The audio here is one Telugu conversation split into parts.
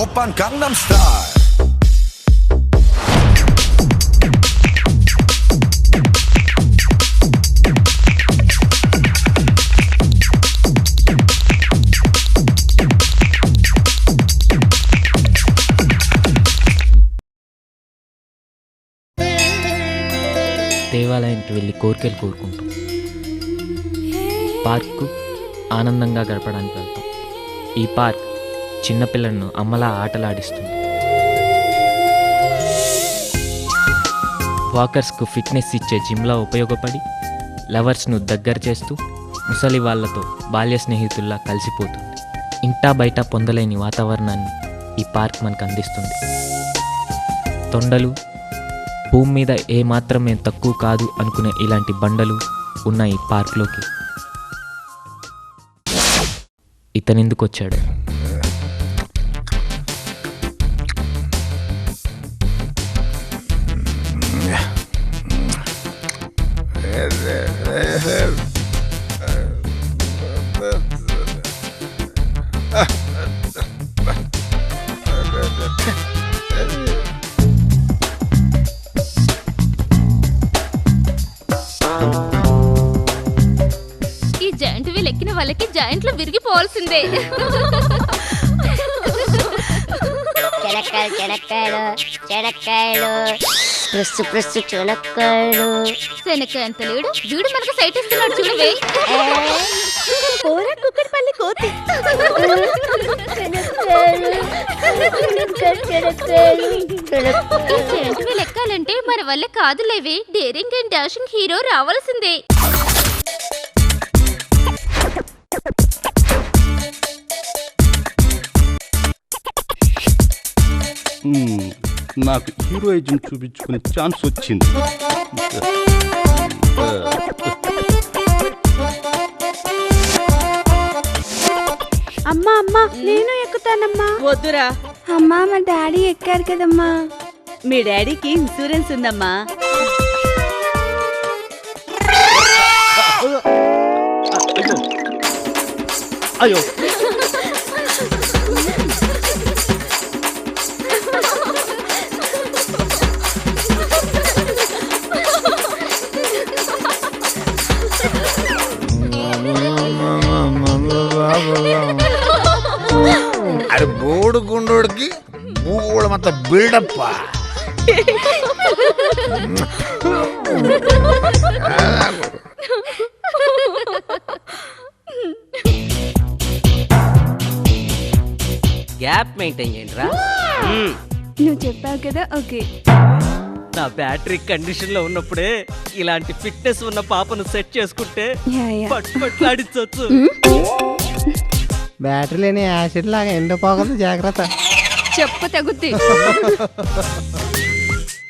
Oppan Gangnam Style. దేవాలయానికి వెళ్ళి కోరికలు కోరుకుంటాం. పార్కు ఆనందంగా గడపడానికి వెళ్తాం. ఈ పార్క్ చిన్నపిల్లలను అమ్మలా ఆటలాడిస్తుంది. వాకర్స్కు ఫిట్నెస్ ఇచ్చే జిమ్లా ఉపయోగపడి లవర్స్ను దగ్గర చేస్తూ ముసలి వాళ్లతో బాల్య స్నేహితుల్లా కలిసిపోతుంది. ఇంటా బయట పొందలేని వాతావరణాన్ని ఈ పార్క్ మనకు అందిస్తుంది. తొండలు, భూమి మీద ఏమాత్రమే తక్కువ కాదు అనుకునే ఇలాంటి బండలు ఉన్న ఈ పార్క్లోకి ఇతనెందుకు వచ్చాడు? ఈ జాయింట్ వీల్ ఎక్కిన వాళ్ళకి జాయింట్లు విరిగిపోవాల్సిందే. చెనక్కాయలు ప్రెస్ చెనక్కాయలు. శనక్కాయ అంత లేడు, వీడు మనకు సైట్ ఇస్తున్నాడు చూడవే. కుక్కడిపల్లి కోతి. ఈ జాయింట్ వీల్ ఎక్కాలంటే మన వల్ల కాదులేవే. డేరింగ్ అండ్ డాషింగ్ హీరో రావాల్సిందే. నాకు హీరోయిజం చూపించుకునే ఛాన్స్ వచ్చింది. అమ్మా అమ్మా నేను ఎక్కుతానమ్మా. వద్దురా, అమ్మా మా డాడీ ఎక్కారు కదమ్మా. మీ డాడీకి ఇన్సూరెన్స్ ఉందమ్మా. అయ్యో అది బోడు గుండోడికి భూగోళం అంత బిల్డప్. గ్యాప్ మెయింటైన్ చేయండి రా. నువ్వు చెప్పావు కదా, ఓకే. నా బ్యాటరీ కండిషన్ లో ఉన్నప్పుడే ఇలాంటి ఫిట్నెస్ ఉన్న పాపను సెట్ చేసుకుంటే పట్లాడించవచ్చు. బ్యాటరీ లేని యాసిడ్ లాగా ఎండిపోకూడదు, జాగ్రత్త. చెప్పు తగ్గుద్ది.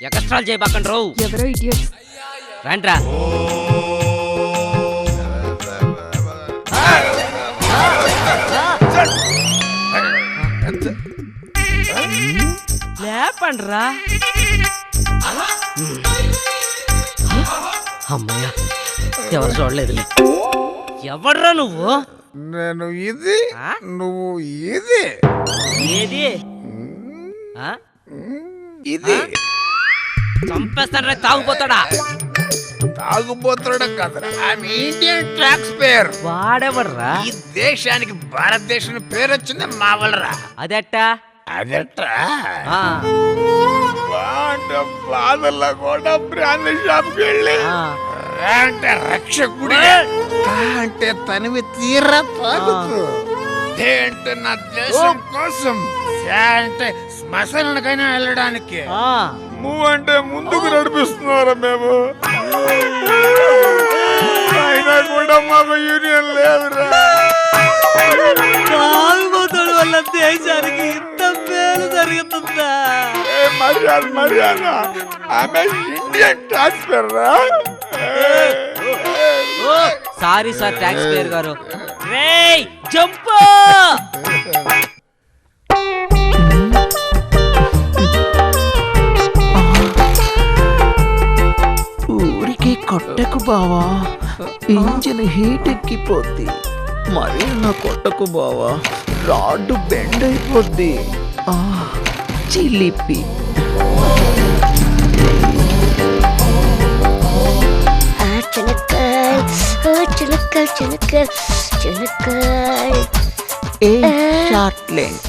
ఎక్స్ట్రాల్ చేయబాకండి రావు. ఎవరో ఇడియట్స్. రండ్రా. లేపండ్రా. అమ్మయ్య, ఎవరు చూడలేదులే. ఎవడ్రా నువ్వు? నేను ఇది, నువ్వు ఇది. ఏది ఇది చంపేస్తాడ్రా, తాగుపోతాడా? తాగుబోతుడు కదరా, ఆమె ఇండియన్ ట్యాక్స్ పేర్. వాడెవర్రా? ఈ దేశానికి భారతదేశం పేరు వచ్చింది మా వల్లరా. అదెట్టా? అదెట్రా బాధల్లో కూడా బ్రాండ్ షాప్కి వెళ్ళి అంటే రక్షకుడి అంటే తనివి తీరా తాగుతూ, అంటే నా దేశం కోసం, అంటే శ్మశానానికైనా వెళ్ళడానికి మూవ్ అంటే ముందుకు నడిపిస్తున్నారా మేము. అయినా కూడా మాకు యూనియన్ లేదురా. తాగుబోతుడు వల్ల దేశానికి ఇంత మేలు జరుగుతుందా? మర్యాద ఆమె ఇండియన్ ట్యాక్స్ పేర్ రా. సారీ సార్, ట్యాక్స్ పేర్ గారు. రేయ్ జంప్. ఊరికి కొట్టకు బావా, ఇంజిన్ హీట్ ఎక్కిపోద్ది. మరీ నా కొట్టకు బావా, రాడ్డు బెండ్ అయిపోద్ది. చిలిపి ఏ షార్ట్ లెంత్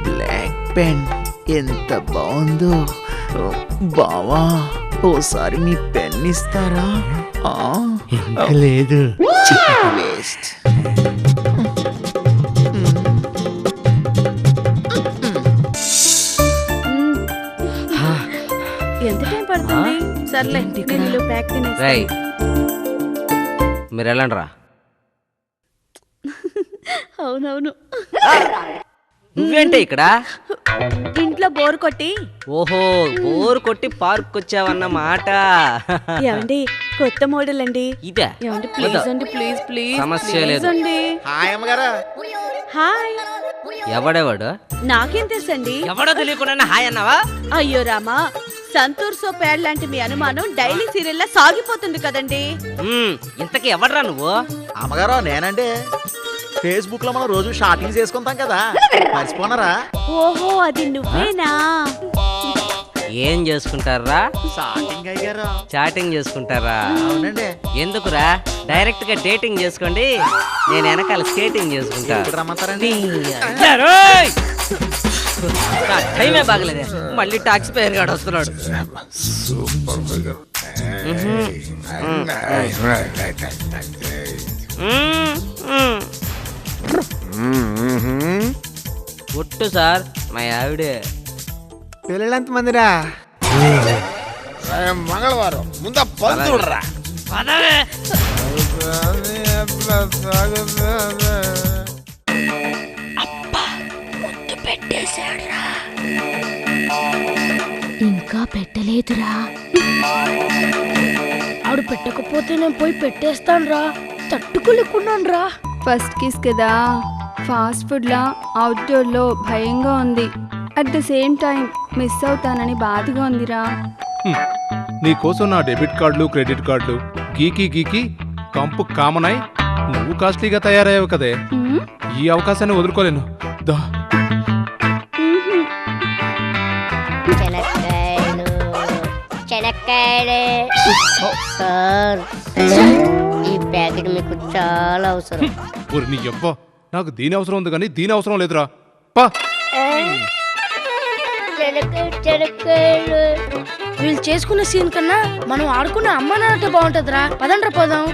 బ్లాక్ పెన్ ఎంత బాగుందో బావా ఓసారి మీ పెన్ ఇస్తారా లేదు వేస్ట్ ఎంత టైం పడుతుంది? సర్లే నేను ప్యాక్ రై మీరు వెళ్ళండి రా. అవునవును, నువ్వేంటే ఇక్కడ? ఇంట్లో బోర్ కొట్టి. ఓహో, బోర్ కొట్టి పార్క్ వచ్చావన్నమాట. ఏమండి, కొత్త మోడల్ అండి. ఇదే ఏమండి ప్లీజ్ అండి, ప్లీజ్ ప్లీజ్ సమస్య లేదు. అండి. హాయ్ అమ్మగారు. హాయ్. ఎవడెవడు? నాకేం తెలుసండి? ఎవడో తెలియకుండా హాయ్ అన్నావా? అయ్యో రామా, సంతూర్ సో పేడ్ లాంటి మీ అనుమానం డైలీ సీరియల్ లా సాగిపోతుంది కదండి. ఇంతకీ ఎవడ్రా నువ్వు? అమ్మగారు నేనండి. ఫేస్బుక్ లో మనం రోజు షాపింగ్ చేసుకుంటాం కదా, మర్చిపోనరా? ఓహో, అది నువ్వేనా? ఏం చేసుకుంటారా? షాపింగ్ అయ్యారు. చాటింగ్ చేసుకుంటారా? అవునండి. ఎందుకురా, డైరెక్ట్ గా డేటింగ్ చేసుకోండి, నేను వెనకాల స్కేటింగ్ చేసుకుంటా. ఇప్పుడు రమ్మంటారండి. టైమే బాగలేదే, మళ్ళీ టాక్సీ పేరు గాడు వస్తున్నాడు. ఒట్టు సార్, మా ఆవిడే. పిల్లలు ఎంత మందిరా? మంగళవారం ముందు పని చూడరా. ఇంకా పెట్టలేదురా. ఆడు పెట్టకపోతే నేను పోయి పెట్టేస్తాను రా, తట్టుకోలేకున్నాను రా. ఫస్ట్ కిస్ కదా, ఫాస్ట్ ఫుడ్ లా అవుట్డోర్ లో భయంగా ఉంది. At the same time miss అవుతానని బాధగా ఉందిరా. నీకోసం నా డెబిట్ కార్డులు క్రెడిట్ కార్డులు గీకి కంపు కామన్ అయి నువ్వు కాస్ట్లీగా తయారయ్యావు కదే. ఈ అవకాశాన్ని వదులుకోలేను. దా సార్, ఈ ప్యాకెట్ మీకు చాలా అవసరం. నీ అబ్బా, నాకు దీని అవసరం ఉంది కానీ దీని అవసరం లేదురా. పా వీళ్ళు చేసుకున్న సీన్ కన్నా మనం ఆడుకున్న అమ్మ నాన్నతో బాగుంటదిరా. పదండ్రా పోదాం.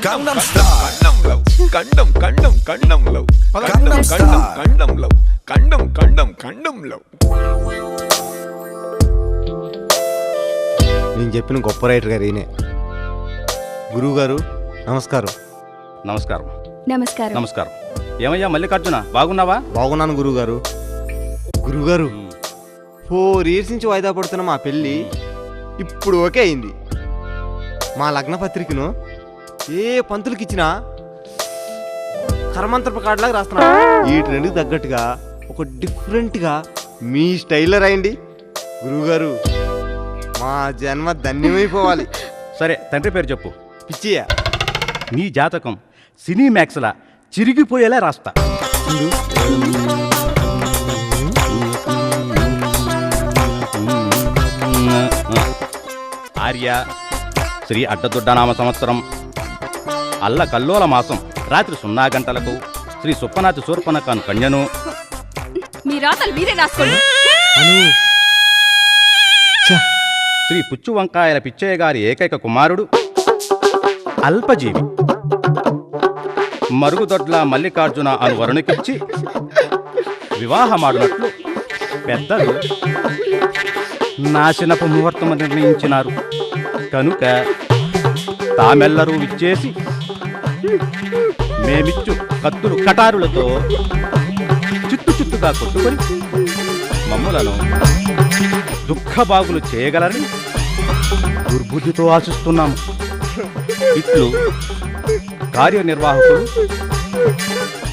Gangnam Style. Gangnam Love. నేను చెప్పిన గొప్ప రైటర్ గారు ఈయనే. గురువు గారు నమస్కారం. నమస్కారం. నమస్కారం. నమస్కారం. ఏమయ్యా మల్లికార్జున, బాగున్నావా? బాగున్నాను గురువుగారు. గురువుగారు 4 years నుంచి వాయిదా పడుతున్న మా పెళ్ళి ఇప్పుడు ఓకే అయింది. మా లగ్న పత్రికను ఏ పంతులకి ఇచ్చినా కర్మంత్రపు కార్డులాగా రాస్తున్నా. ఈ ట్రెండ్కి తగ్గట్టుగా ఒక డిఫరెంట్గా మీ స్టైల్లో రాయండి గురువుగారు. మా జన్మ ధన్యమైపోవాలి. సరే, తండ్రి పేరు చెప్పు. పిచ్చియా. నీ జాతకం సినీ మ్యాక్స్లా చిరిగిపోయేలా రాస్తా. ఆర్య శ్రీ అడ్డదొడ్డనామ సంవత్సరం అల్ల కల్లోల మాసం రాత్రి 0 గంటలకు శ్రీ సుప్పనాతి శూర్పణఖాన్ కన్యను. మీ రాతలు మీరే రాసుకోండి. శ్రీ పుచ్చు వంకాయల పిచ్చయ్య గారి ఏకైక కుమారుడు అల్పజీవి మరుగుదొడ్ల మల్లికార్జున అను వరుణికిచ్చి వివాహమాడినట్లు పెద్దలు నాశనపు ముహూర్తము నిర్ణయించినారు. కనుక తామెల్లరూ విచ్చేసి మేమిచ్చు కత్తులు కటారులతో చిత్తుగా కొట్టుకొని మమ్ములను దుఃఖబాగులు చేయగలరని దుర్బుద్ధితో ఆశిస్తున్నాము. ఇట్లు కార్యనిర్వాహకులు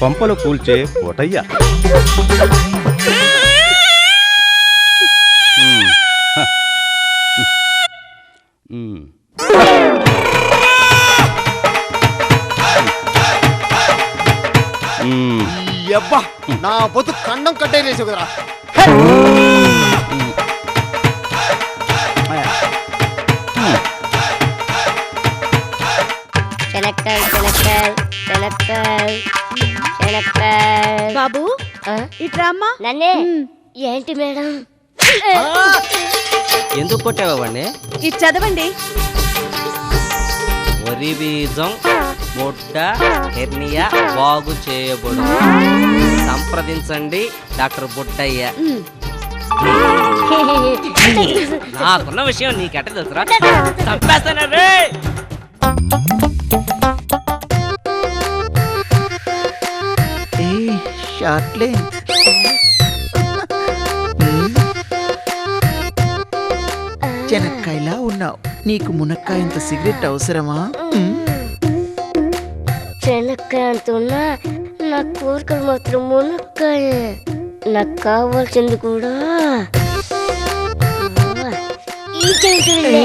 పంపలు కూల్చే పోటయ్య. అబ్బా నా బొత్తు కండం కట్టేసి కదరా. బాబు ఇట్రా అమ్మా. నన్నే ఏంటి మేడం? ఎందుకు కొట్టావండి? ఇది చదవండి. వరి బీజం ముడ్డ హెర్నియా బాగు చేయబడు. సంప్రదించండి డాక్టర్ బుడ్డయ్య. నాకున్న విషయం నీకెట్ట తెలుసురా? చంపేస్తాను రే. చెనక్కాయలా ఉన్నావు. నీకు మునక్కాయ ఇంత సిగరెట్ అవసరమా? చెనక్కాయ అంటున్నా, నా కోరికలు మాత్రం మునక్కాయ. నాకు కావాల్సింది కూడా ఈ జంతువులే.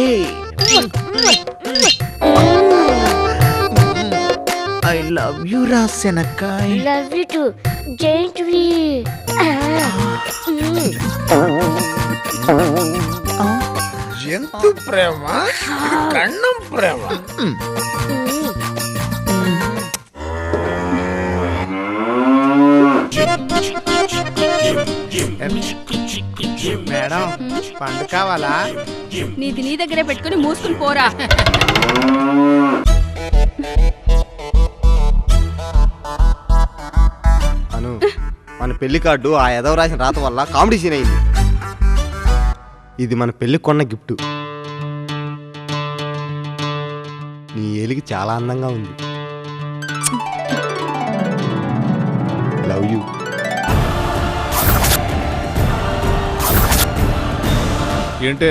ఐ లవ్ యు రా చెనక్కాయ. లవ్ యు టు జంతువులే. జంతు ప్రేమ, కన్నం ప్రేమ. మేడం పండు కావాలా? నీది నీ దగ్గరే పెట్టుకుని మూసుకుని పోరా. అను మన పెళ్లి కార్డు ఆ ఎదవ రాసిన రాత వల్ల కామెడీ సీన్ అయింది. ఇది మన పెళ్లి కొన్న గిఫ్ట్. నీ ఏలికి చాలా అందంగా ఉంది. Love you. ఏంటే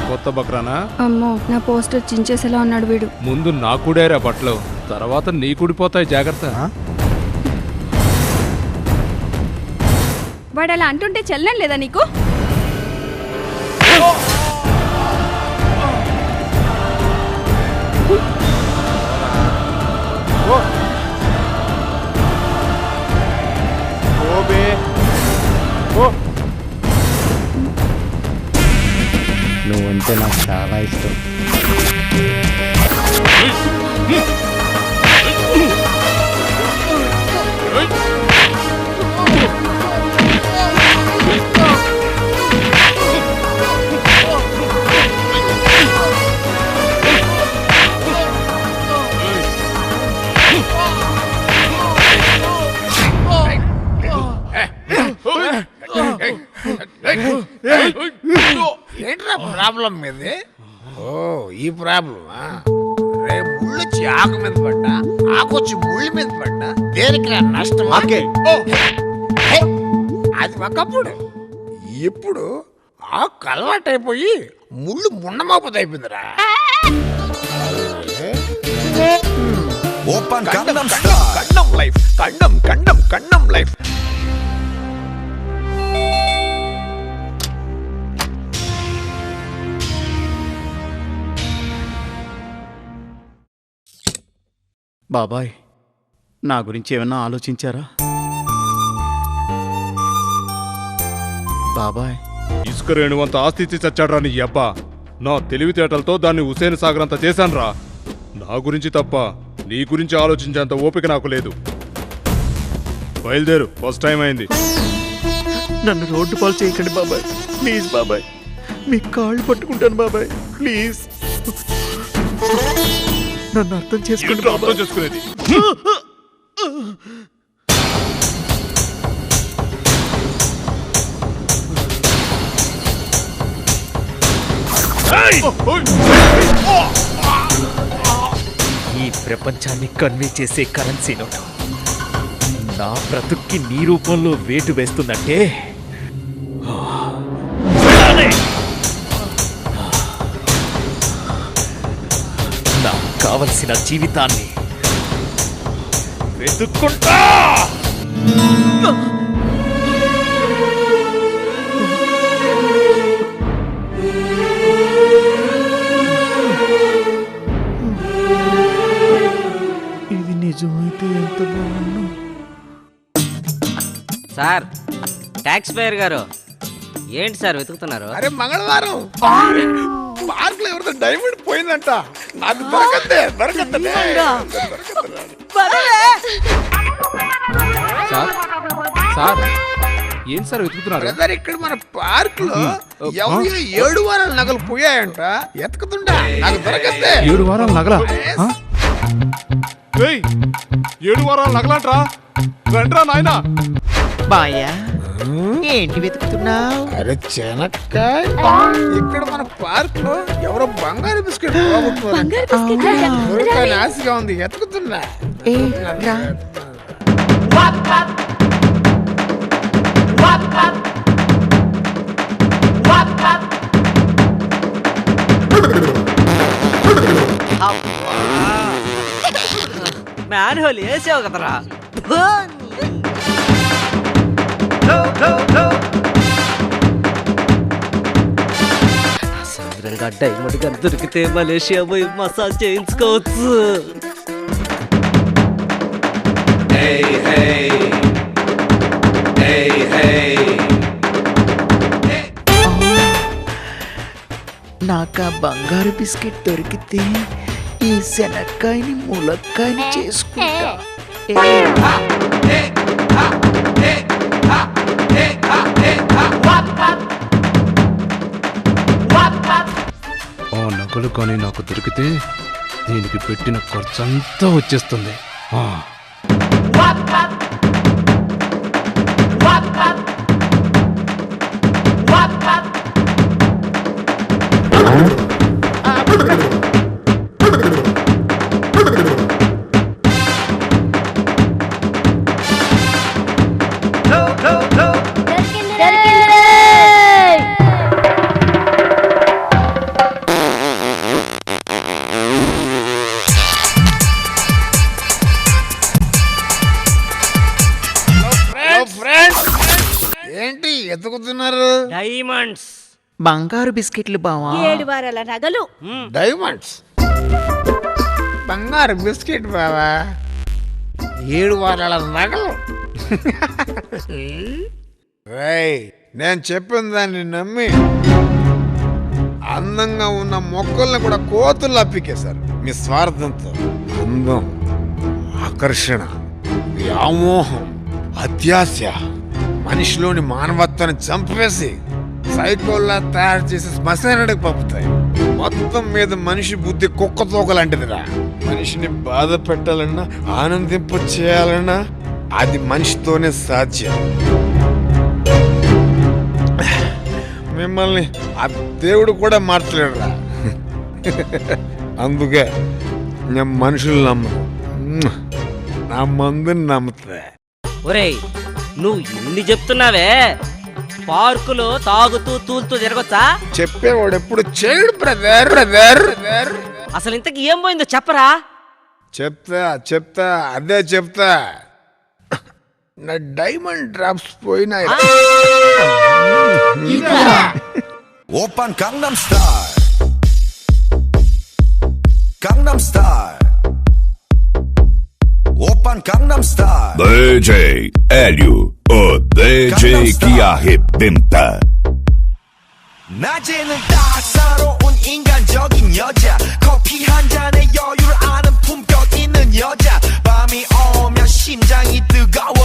కొత్త బక్రానా? అమ్మో, నా పోస్టర్ చించేసేలా ఉన్నాడు వీడు. ముందు నా కూడారా బట్టలు, తర్వాత నీ కూడిపోతాయి, జాగ్రత్త. వాడు అలా అంటుంటే చెల్లం లేదా నీకు? నువ్వంటే నాకు చాలా ఇష్టం. ఏంట్రా ప్రాబ్లం మీది? ఓ ఈ ప్రాబ్లమా? రే ముళ్ళు వచ్చి ఆకు మీద పడ్డా, ఆకు వచ్చి ముళ్ళు మీద పడ్డా, దేనికి నష్టం? అది ఒకప్పుడు. ఇప్పుడు ఆకు అలవాటైపోయి ముళ్ళు ముండమోపత అయిపోయిందిరా. ఓపెన్ కండం స్టార్. కండం లైఫ్, కండం కండం కండం లైఫ్. బాబాయ్, నా గురించి ఏమన్నా ఆలోచించారా? బాబాయ్, ఇసుక రేణువంత ఆస్తి ఇచ్చి చచ్చాడ్రా నీ అబ్బా. నా తెలివితేటలతో దాన్ని హుసేన్ సాగర్ అంత చేశాన్రా. నా గురించి తప్ప నీ గురించి ఆలోచించేంత ఓపిక నాకు లేదు. బయలుదేరు, ఫస్ట్ టైం అయింది. నన్ను రోడ్డు పాలు చేయకండి బాబాయ్, ప్లీజ్ బాబాయ్. మీ కాళ్ళు పట్టుకుంటాను బాబాయ్, ప్లీజ్. నన్ను అర్థం చేసుకోండి. అర్థం చేసుకునేది ఈ ప్రపంచాన్ని కన్వే చేసే కరెన్సీ నోట్ నా బ్రతుక్కి నీ రూపంలో వేటు వేస్తుందంటే నాకు కావలసిన జీవితాన్ని వెతుక్కుంటా. ఇది నిజమైతే ఎంత బాగుండు. సార్ ట్యాక్స్ పేయర్ గారు ఏంటి సార్ వెతుకుతున్నారు? అరే మంగళవారం పార్క్ లో ఎవరితో డైమండ్ పోయిందంట. నాకు దొరకద్దే సార్ సార్ ఏం సార్ వెతుకుతున్నారు? బ్రదర్, ఇక్కడ మన పార్క్ లో ఎవరు 7 వారాల నగలు పోయాయంట. ఎతుకుతుంటా, నాకు దొరకద్దే. 7 వారాల నగలా? 7 వారాల నగలంట్రా? రండ్రా నాయనా. బాయా ఏంటి వెతుకుతున్నావు? అరే చెనక్కాయ్, ఇక్కడ మన పార్క్ లో ఎవరో బంగారు బిస్కెట్ దొరకని ఆశగా ఉంది. ఎతుకుతున్నా. మ్యాన్ హోల్ వేసావు కదరా. సాయంత్రంగా డైమండ్ గా దొరికితే మలేషియా పోయి మసాజ్ చేయించుకోవచ్చు. నాకు బంగారు బిస్కెట్ దొరికితే ఈ శనక్కాయని ములక్కాయని చేసుకుంటా. ఆ నగలు కానీ నాకు దొరికితే దీనికి పెట్టిన ఖర్చంతా వచ్చేస్తుంది. ఏంటి ఎతుకుతున్నారు? డైమండ్స్, బంగారు బిస్కెట్లు బావా. 7 వారాల నగలు. డైమండ్స్, బంగారు బిస్కెట్ బావా. 7 వారాల నగలు. నేను చెప్పిన దాన్ని నమ్మి అందంగా ఉన్న మొక్కల్ని కూడా కోతులు అప్పికేశారు మీ స్వార్థంతో. అందం, ఆకర్షణ, వ్యామోహం, అత్యాశ మనిషిలోని మానవత్వాన్ని చంపేసి సైకోల్లా తయారు చేసి శ్మశానానికి పంపుతాయి. మొత్తం మీద మనిషి బుద్ధి కుక్క తోకలాంటిదిరా. మనిషిని బాధ పెట్టాలన్నా, ఆనందింప చేయాలన్నా అది మనిషితోనే సాధ్యం. మిమ్మల్ని ఆ దేవుడు కూడా మార్చలేడురా. అందుకే నేను మనుషులు నమ్మను, నా మందుని నమ్ముతా. ఒరేయ్, నువ్వు ఇన్ని చెప్తున్నావే, పార్కులో తాగుతూ తూలుతూ తిరగొచ్చా? చెప్పేవాడు ఎప్పుడు చేయడు బ్రదర్. అసలు ఇంతకి ఏం పోయిందో చెప్పరా. చెప్తా అదే చెప్తా. నా డైమండ్ డ్రాప్స్ పోయినాయి. 오빤 강남 스타일 강남 스타일 오빤 강남 스타일 DJ Hélio, o DJ que arrebenta. 낮에는 따사로운 인간적인 여자 커피 한 잔에 여유를 아는 품격 있는 여자 밤이 오면 심장이 뜨거워